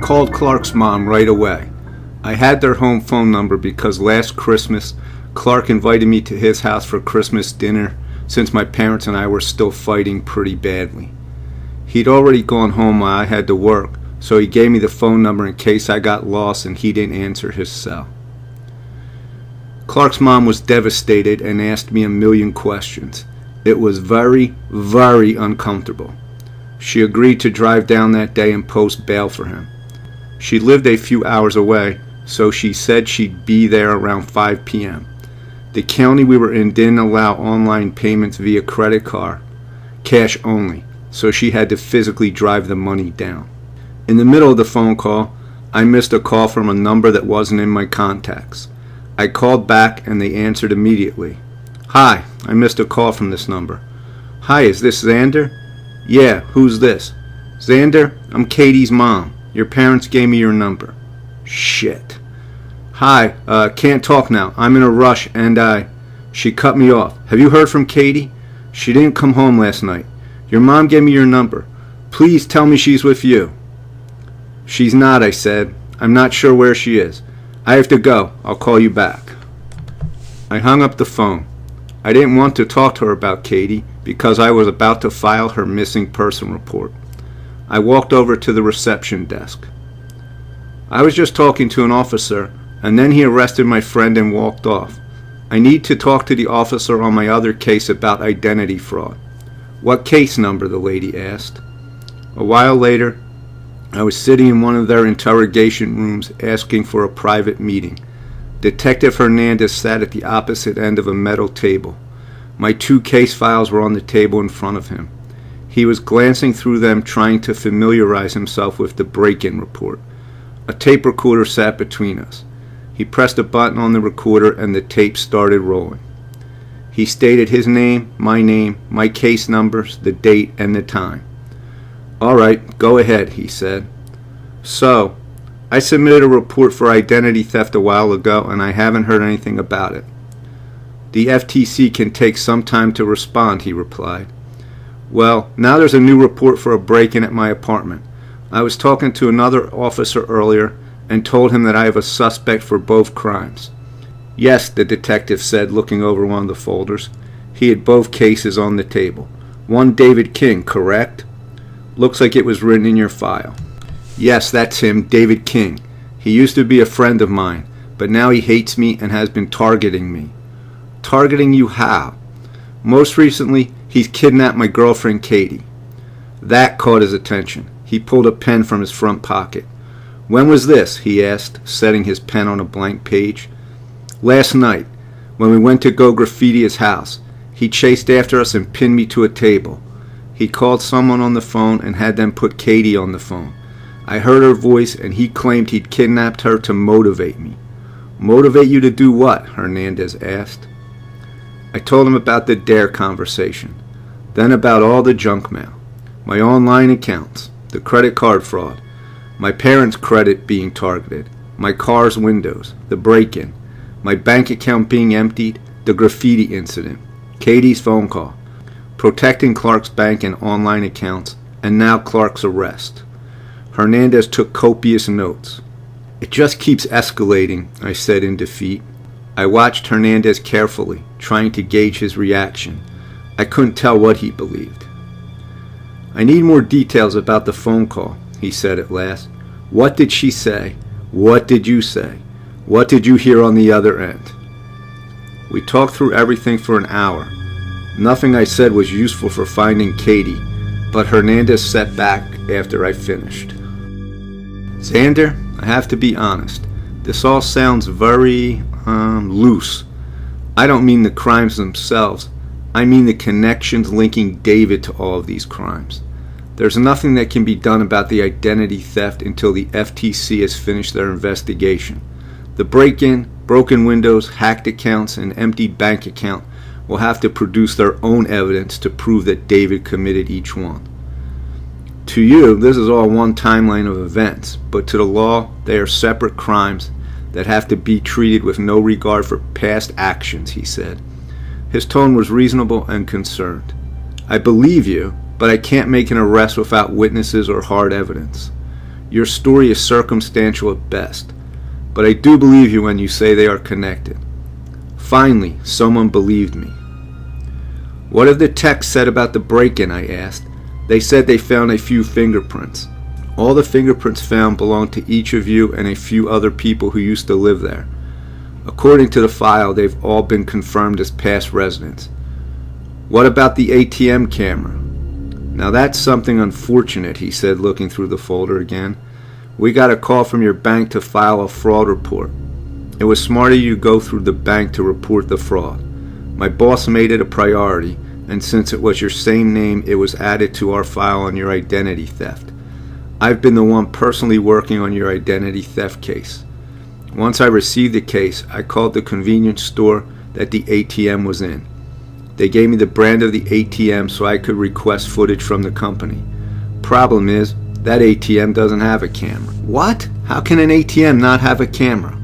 called Clark's mom right away. I had their home phone number because last Christmas, Clark invited me to his house for Christmas dinner since my parents and I were still fighting pretty badly. He'd already gone home while I had to work, so he gave me the phone number in case I got lost and he didn't answer his cell. Clark's mom was devastated and asked me a million questions. It was very, very uncomfortable. She agreed to drive down that day and post bail for him. She lived a few hours away, so she said she'd be there around 5 p.m. The county we were in didn't allow online payments via credit card, cash only, so she had to physically drive the money down. In the middle of the phone call, I missed a call from a number that wasn't in my contacts. I called back and they answered immediately. "Hi, I missed a call from this number." "Hi, is this Xander?" "Yeah, who's this?" "Xander, I'm Katie's mom. Your parents gave me your number." "Shit." "Hi, can't talk now. I'm in a rush and She cut me off. "Have you heard from Katie? She didn't come home last night. Your mom gave me your number. Please tell me she's with you." "She's not," I said. "I'm not sure where she is. I have to go. I'll call you back." I hung up the phone. I didn't want to talk to her about Katie because I was about to file her missing person report. I walked over to the reception desk. "I was just talking to an officer, and then he arrested my friend and walked off. I need to talk to the officer on my other case about identity fraud." "What case number?" the lady asked. A while later, I was sitting in one of their interrogation rooms asking for a private meeting. Detective Hernandez sat at the opposite end of a metal table. My 2 case files were on the table in front of him. He was glancing through them, trying to familiarize himself with the break-in report. A tape recorder sat between us. He pressed a button on the recorder and the tape started rolling. He stated his name, my case numbers, the date, and the time. "All right, go ahead," he said. "So, I submitted a report for identity theft a while ago and I haven't heard anything about it." "The FTC can take some time to respond," he replied. "Well, now there's a new report for a break-in at my apartment. I was talking to another officer earlier and told him that I have a suspect for both crimes." "Yes," the detective said, looking over one of the folders. He had both cases on the table. "One David King, correct?" "Looks like it was written in your file." "Yes, that's him, David King. He used to be a friend of mine, but now he hates me and has been targeting me." "Targeting you how?" "Most recently, he's kidnapped my girlfriend Katie." That caught his attention. He pulled a pen from his front pocket. "When was this?" he asked, setting his pen on a blank page. "Last night, when we went to go graffiti his house. He chased after us and pinned me to a table. He called someone on the phone and had them put Katie on the phone. I heard her voice and he claimed he'd kidnapped her to motivate me." "Motivate you to do what?" Hernandez asked. I told him about the DARE conversation, then about all the junk mail, my online accounts, the credit card fraud, my parents' credit being targeted, my car's windows, the break-in, my bank account being emptied, the graffiti incident, Katie's phone call, protecting Clark's bank and online accounts, and now Clark's arrest. Hernandez took copious notes. "It just keeps escalating," I said in defeat. I watched Hernandez carefully, trying to gauge his reaction. I couldn't tell what he believed. "I need more details about the phone call," he said at last. "What did she say? What did you say? What did you hear on the other end?" We talked through everything for an hour. Nothing I said was useful for finding Katie, but Hernandez sat back after I finished. "Xander, I have to be honest. This all sounds very, loose. I don't mean the crimes themselves. I mean the connections linking David to all of these crimes. There's nothing that can be done about the identity theft until the FTC has finished their investigation. The break-in, broken windows, hacked accounts, and emptied bank account will have to produce their own evidence to prove that David committed each one. To you, this is all one timeline of events, but to the law, they are separate crimes that have to be treated with no regard for past actions," he said. His tone was reasonable and concerned. "I believe you, but I can't make an arrest without witnesses or hard evidence. Your story is circumstantial at best, but I do believe you when you say they are connected." Finally, someone believed me. "What have the techs said about the break-in?" I asked. "They said they found a few fingerprints. All the fingerprints found belong to each of you and a few other people who used to live there. According to the file, they've all been confirmed as past residents." "What about the ATM camera?" "Now that's something unfortunate," he said, looking through the folder again. "We got a call from your bank to file a fraud report. It was smart of you to go through the bank to report the fraud. My boss made it a priority, and since it was your same name, it was added to our file on your identity theft. I've been the one personally working on your identity theft case. Once I received the case, I called the convenience store that the ATM was in. They gave me the brand of the ATM so I could request footage from the company. Problem is, that ATM doesn't have a camera." "What? How can an ATM not have a camera?"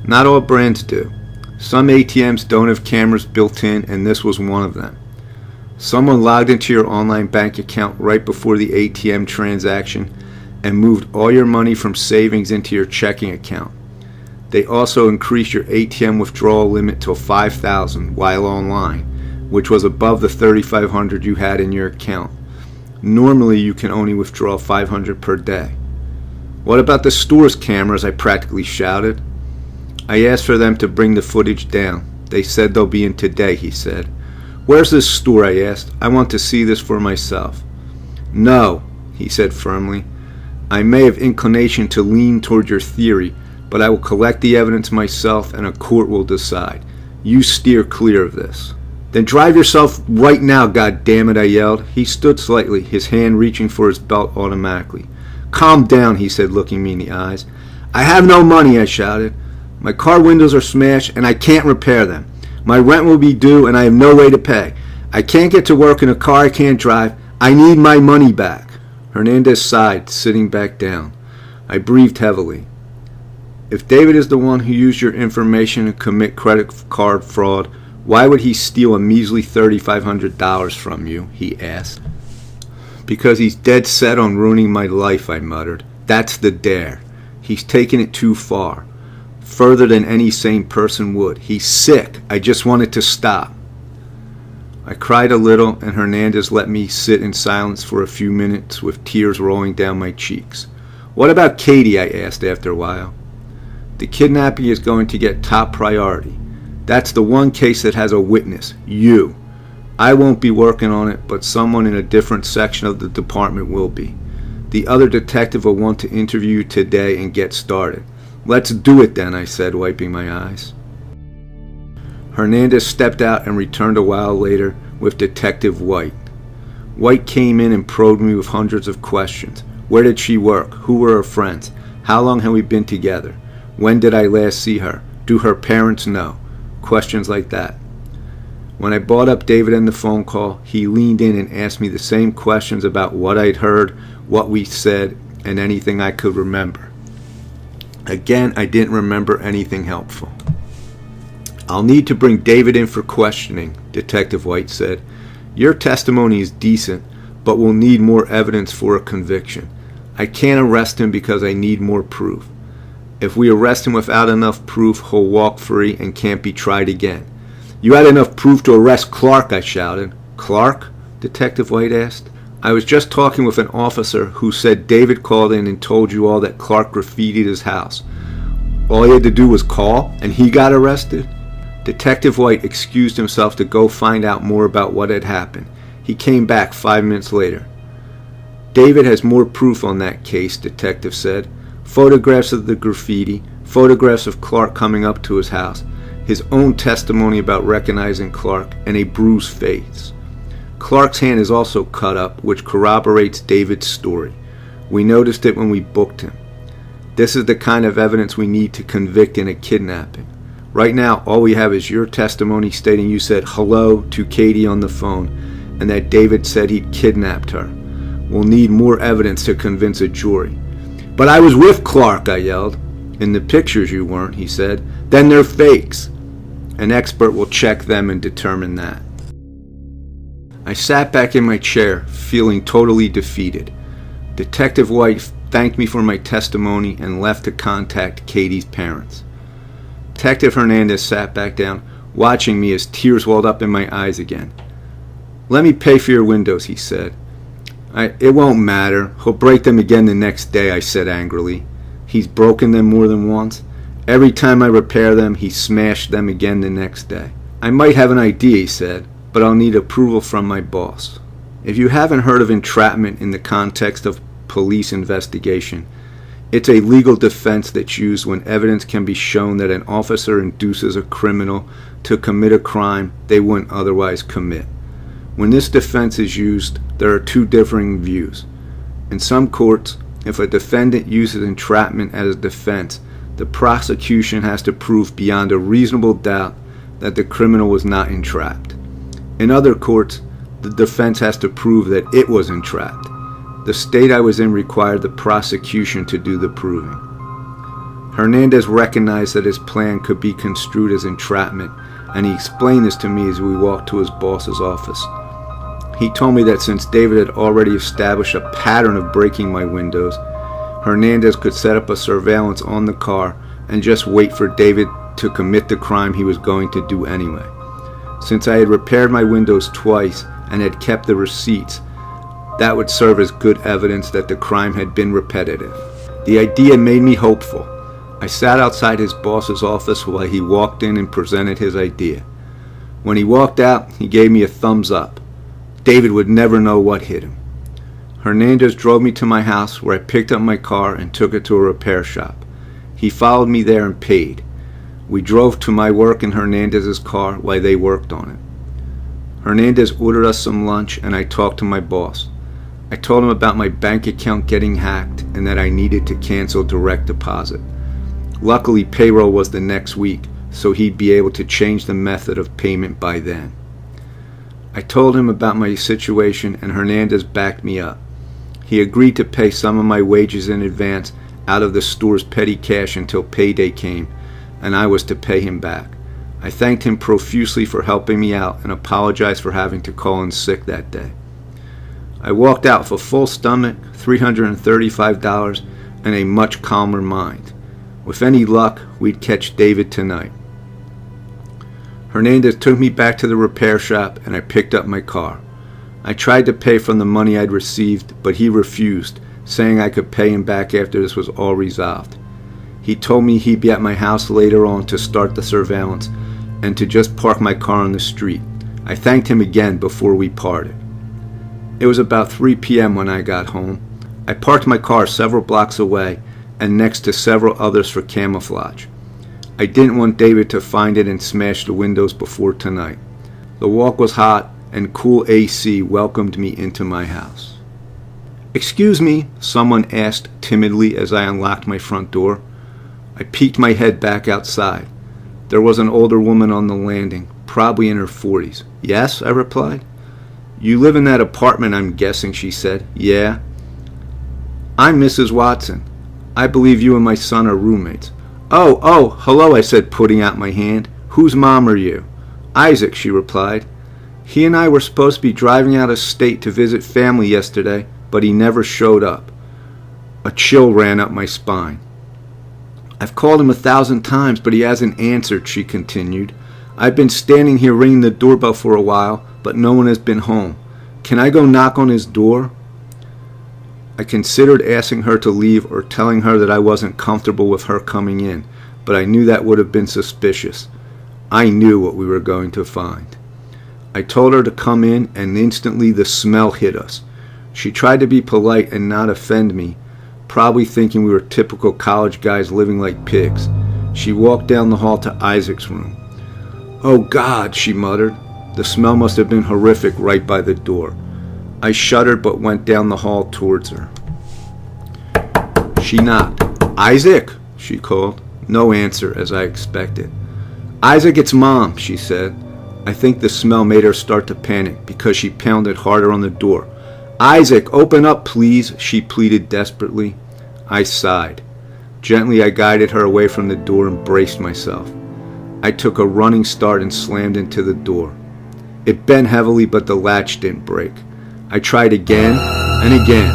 "Not all brands do. Some ATMs don't have cameras built in, and this was one of them. Someone logged into your online bank account right before the ATM transaction and moved all your money from savings into your checking account. They also increased your ATM withdrawal limit to $5,000 while online, which was above the $3,500 you had in your account. Normally you can only withdraw $500 per day." "What about the store's cameras?" I practically shouted. "I asked for them to bring the footage down. They said they'll be in today," he said. "Where's this store?" I asked. "I want to see this for myself." "No," he said firmly. "I may have inclination to lean toward your theory, but I will collect the evidence myself and a court will decide. You steer clear of this." "Then drive yourself right now, goddammit," I yelled. He stood slightly, his hand reaching for his belt automatically. "Calm down," he said, looking me in the eyes. "I have no money," I shouted. "My car windows are smashed and I can't repair them. My rent will be due and I have no way to pay. I can't get to work in a car I can't drive. I need my money back." Hernandez sighed, sitting back down. I breathed heavily. "If David is the one who used your information to commit credit card fraud, why would he steal a measly $3,500 from you?" he asked. "Because he's dead set on ruining my life," I muttered. "That's the dare. He's taken it too far. Further than any sane person would. He's sick. I just want it to stop." I cried a little, and Hernandez let me sit in silence for a few minutes with tears rolling down my cheeks. "What about Katie?" I asked after a while. "The kidnapping is going to get top priority. That's the one case that has a witness, you. I won't be working on it, but someone in a different section of the department will be. The other detective will want to interview you today and get started. Let's do it then," I said, wiping my eyes. Hernandez stepped out and returned a while later with Detective White. White came in and probed me with hundreds of questions. Where did she work? Who were her friends? How long had we been together? When did I last see her? Do her parents know? Questions like that. When I brought up David in the phone call, he leaned in and asked me the same questions about what I'd heard, what we said, and anything I could remember. Again, I didn't remember anything helpful. "I'll need to bring David in for questioning," Detective White said. "Your testimony is decent, but we'll need more evidence for a conviction. I can't arrest him because I need more proof. If we arrest him without enough proof, he'll walk free and can't be tried again." "You had enough proof to arrest Clark," I shouted. "Clark?" Detective White asked. "I was just talking with an officer who said David called in and told you all that Clark graffitied his house. All he had to do was call, and he got arrested?" Detective White excused himself to go find out more about what had happened. He came back 5 minutes later. "David has more proof on that case," Detective said. "Photographs of the graffiti, photographs of Clark coming up to his house, his own testimony about recognizing Clark, and a bruised face. Clark's hand is also cut up, which corroborates David's story. We noticed it when we booked him. This is the kind of evidence we need to convict in a kidnapping. Right now, all we have is your testimony stating you said hello to Katie on the phone and that David said he'd kidnapped her. We'll need more evidence to convince a jury." "But I was with Clark," I yelled. "In the pictures you weren't," he said. "Then they're fakes. An expert will check them and determine that." I sat back in my chair, feeling totally defeated. Detective White thanked me for my testimony, and left to contact Katie's parents. Detective Hernandez sat back down, watching me as tears welled up in my eyes again. "Let me pay for your windows," he said. It won't matter. He'll break them again the next day," I said angrily. "He's broken them more than once. Every time I repair them, he smashed them again the next day." "I might have an idea," he said, "but I'll need approval from my boss." If you haven't heard of entrapment in the context of police investigation, it's a legal defense that's used when evidence can be shown that an officer induces a criminal to commit a crime they wouldn't otherwise commit. When this defense is used, there are two differing views. In some courts, if a defendant uses entrapment as a defense, the prosecution has to prove beyond a reasonable doubt that the criminal was not entrapped. In other courts, the defense has to prove that it was entrapped. The state I was in required the prosecution to do the proving. Hernandez recognized that his plan could be construed as entrapment, and he explained this to me as we walked to his boss's office. He told me that since David had already established a pattern of breaking my windows, Hernandez could set up a surveillance on the car and just wait for David to commit the crime he was going to do anyway. Since I had repaired my windows twice and had kept the receipts, that would serve as good evidence that the crime had been repetitive. The idea made me hopeful. I sat outside his boss's office while he walked in and presented his idea. When he walked out, he gave me a thumbs up. David would never know what hit him. Hernandez drove me to my house, where I picked up my car and took it to a repair shop. He followed me there and paid. We drove to my work in Hernandez's car while they worked on it. Hernandez ordered us some lunch, and I talked to my boss. I told him about my bank account getting hacked and that I needed to cancel direct deposit. Luckily, payroll was the next week, so he'd be able to change the method of payment by then. I told him about my situation, and Hernandez backed me up. He agreed to pay some of my wages in advance out of the store's petty cash until payday came, and I was to pay him back. I thanked him profusely for helping me out and apologized for having to call in sick that day. I walked out with a full stomach, $335, and a much calmer mind. With any luck, we'd catch David tonight. Hernandez took me back to the repair shop, and I picked up my car. I tried to pay from the money I'd received, but he refused, saying I could pay him back after this was all resolved. He told me he'd be at my house later on to start the surveillance and to just park my car on the street. I thanked him again before we parted. It was about 3 p.m. when I got home. I parked my car several blocks away and next to several others for camouflage. I didn't want David to find it and smash the windows before tonight. The walk was hot, and cool AC welcomed me into my house. "Excuse me," someone asked timidly as I unlocked my front door. I peeked my head back outside. There was an older woman on the landing, probably in her 40s. "Yes," I replied. "You live in that apartment, I'm guessing," she said. "Yeah." "I'm Mrs. Watson. I believe you and my son are roommates." Oh, hello," I said, putting out my hand. "Whose mom are you?" "Isaac," she replied. "He and I were supposed to be driving out of state to visit family yesterday, but he never showed up." A chill ran up my spine. "I've called him 1,000 times, but he hasn't answered," she continued. "I've been standing here ringing the doorbell for a while, but no one has been home. Can I go knock on his door?" I considered asking her to leave or telling her that I wasn't comfortable with her coming in, but I knew that would have been suspicious. I knew what we were going to find. I told her to come in, and instantly the smell hit us. She tried to be polite and not offend me, probably thinking we were typical college guys living like pigs. She walked down the hall to Isaac's room. "Oh God," she muttered. The smell must have been horrific right by the door. I shuddered but went down the hall towards her. She knocked. "Isaac," she called. No answer, as I expected. "Isaac, it's Mom," she said. I think the smell made her start to panic because she pounded harder on the door. "Isaac, open up, please," she pleaded desperately. I sighed. Gently, I guided her away from the door and braced myself. I took a running start and slammed into the door. It bent heavily, but the latch didn't break. I tried again and again.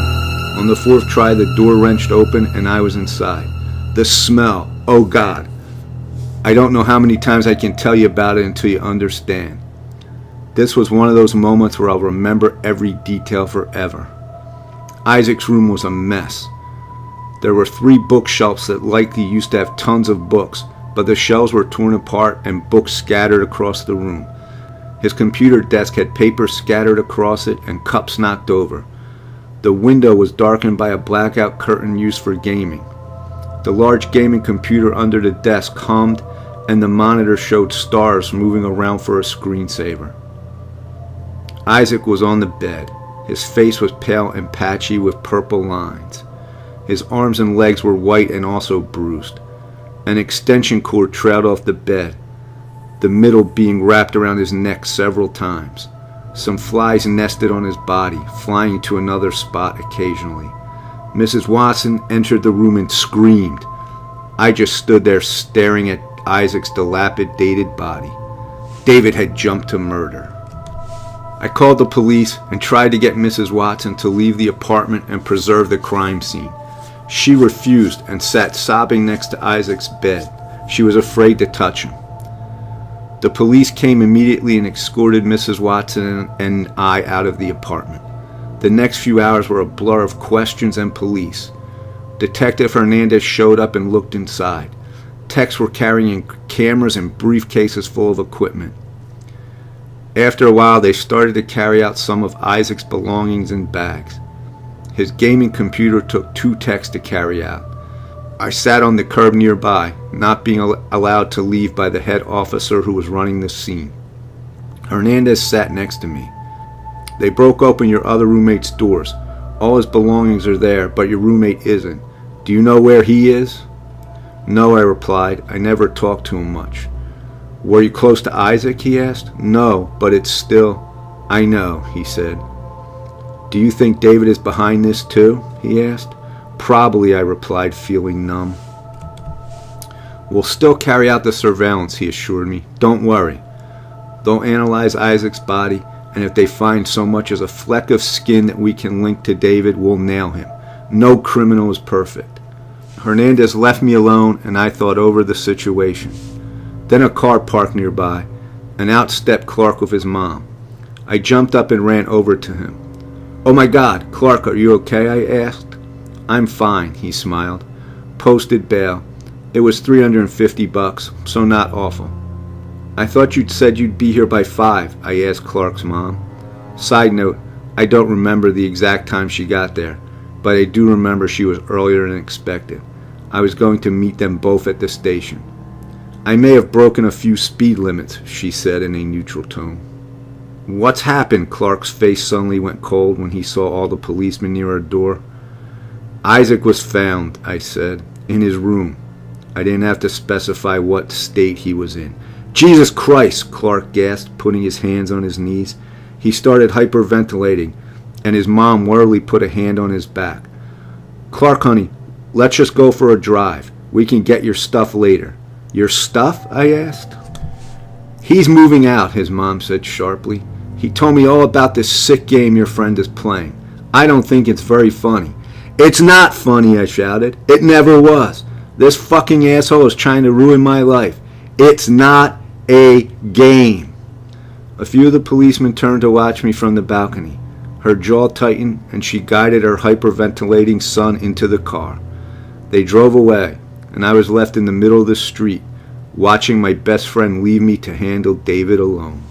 On the fourth try, the door wrenched open and I was inside. The smell, oh God. I don't know how many times I can tell you about it until you understand. This was one of those moments where I'll remember every detail forever. Isaac's room was a mess. There were 3 bookshelves that likely used to have tons of books, but the shelves were torn apart and books scattered across the room. His computer desk had paper scattered across it and cups knocked over. The window was darkened by a blackout curtain used for gaming. The large gaming computer under the desk hummed, and the monitor showed stars moving around for a screensaver. Isaac was on the bed. His face was pale and patchy with purple lines. His arms and legs were white and also bruised. An extension cord trailed off the bed, the middle being wrapped around his neck several times. Some flies nested on his body, flying to another spot occasionally. Mrs. Watson entered the room and screamed. I just stood there staring at Isaac's dilapidated body. David had jumped to murder. I called the police and tried to get Mrs. Watson to leave the apartment and preserve the crime scene. She refused and sat sobbing next to Isaac's bed. She was afraid to touch him. The police came immediately and escorted Mrs. Watson and I out of the apartment. The next few hours were a blur of questions and police. Detective Hernandez showed up and looked inside. Techs were carrying cameras and briefcases full of equipment. After a while, they started to carry out some of Isaac's belongings in bags. His gaming computer took 2 techs to carry out. I sat on the curb nearby, not being allowed to leave by the head officer who was running the scene. Hernandez sat next to me. They broke open your other roommate's doors. All his belongings are there, but your roommate isn't. Do you know where he is? No, I replied. I never talked to him much. Were you close to Isaac? He asked. No, but it's still... I know, he said. Do you think David is behind this too? He asked. Probably, I replied, feeling numb. We'll still carry out the surveillance, he assured me. Don't worry. They'll analyze Isaac's body, and if they find so much as a fleck of skin that we can link to David, we'll nail him. No criminal is perfect. Hernandez left me alone, and I thought over the situation. Then a car parked nearby, and out stepped Clark with his mom. I jumped up and ran over to him. Oh my God, Clark, are you okay? I asked. I'm fine, he smiled. Posted bail. It was $350, so not awful. I thought you'd said you'd be here by 5, I asked Clark's mom. Side note, I don't remember the exact time she got there, but I do remember she was earlier than expected. I was going to meet them both at the station. I may have broken a few speed limits, she said in a neutral tone. What's happened? Clark's face suddenly went cold when he saw all the policemen near our door. Isaac was found, I said, in his room. I didn't have to specify what state he was in. Jesus Christ, Clark gasped, putting his hands on his knees. He started hyperventilating, and his mom warily put a hand on his back. Clark, honey, let's just go for a drive. We can get your stuff later. Your stuff? I asked. He's moving out, his mom said sharply. He told me all about this sick game your friend is playing. I don't think it's very funny. It's not funny, I shouted. It never was. This fucking asshole is trying to ruin my life. It's not a game. A few of the policemen turned to watch me from the balcony. Her jaw tightened, and she guided her hyperventilating son into the car. They drove away, and I was left in the middle of the street, watching my best friend leave me to handle David alone.